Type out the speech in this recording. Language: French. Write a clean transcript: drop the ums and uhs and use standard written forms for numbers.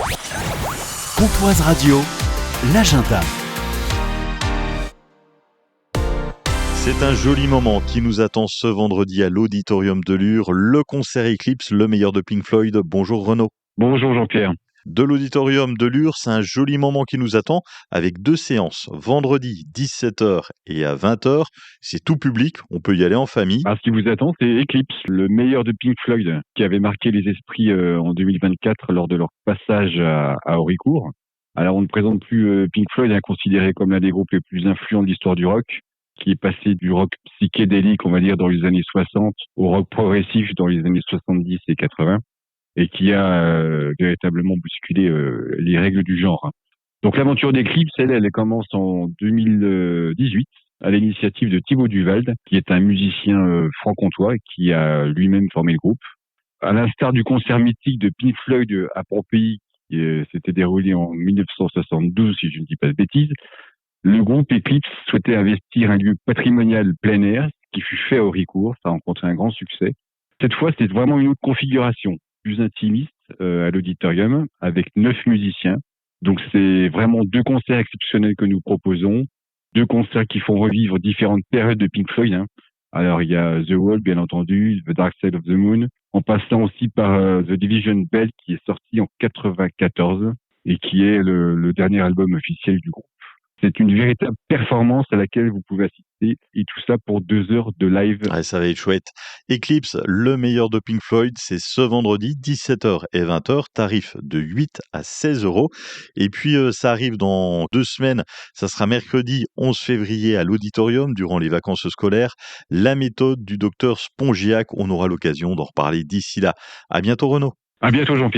Pontoise Radio, l'agenda. C'est un joli moment qui nous attend ce vendredi à l'Auditorium de Lure, le concert Eclipse, le meilleur de Pink Floyd. Bonjour Renaud. Bonjour Jean-Pierre. De l'Auditorium de Lure, c'est un joli moment qui nous attend avec 2 séances, vendredi 17h et à 20h. C'est tout public, on peut y aller en famille. Ce qui vous attend, c'est Eclipse, le meilleur de Pink Floyd, qui avait marqué les esprits en 2024 lors de leur passage à Auricourt. Alors on ne présente plus Pink Floyd, considéré comme l'un des groupes les plus influents de l'histoire du rock, qui est passé du rock psychédélique, on va dire, dans les années 60, au rock progressif dans les années 70 et 80, et qui a véritablement bousculé les règles du genre. Donc l'aventure d'Eclipse, elle commence en 2018, à l'initiative de Thibaut Duvalde, qui est un musicien franc-comtois et qui a lui-même formé le groupe. À l'instar du concert mythique de Pink Floyd à Pompéi, qui s'était déroulé en 1972, si je ne dis pas de bêtises, le groupe Eclipse souhaitait investir un lieu patrimonial plein air, qui fut fait à Auricourt. Ça a rencontré un grand succès. Cette fois, c'est vraiment une autre configuration, plus intimiste, à l'auditorium, avec 9 musiciens. Donc c'est vraiment 2 concerts exceptionnels que nous proposons, 2 concerts qui font revivre différentes périodes de Pink Floyd. Alors il y a The Wall, bien entendu, The Dark Side of the Moon, en passant aussi par The Division Bell, qui est sorti en 94 et qui est le dernier album officiel du groupe. C'est une véritable performance à laquelle vous pouvez assister, et tout ça pour 2 heures de live. Ouais, ça va être chouette. Eclipse, le meilleur de Pink Floyd, c'est ce vendredi, 17h et 20h, tarif de 8 à 16 euros. Et puis, ça arrive dans 2 semaines, ça sera mercredi 11 février à l'Auditorium, durant les vacances scolaires. La méthode du docteur Spongiac, on aura l'occasion d'en reparler d'ici là. À bientôt Renaud. À bientôt Jean-Pierre.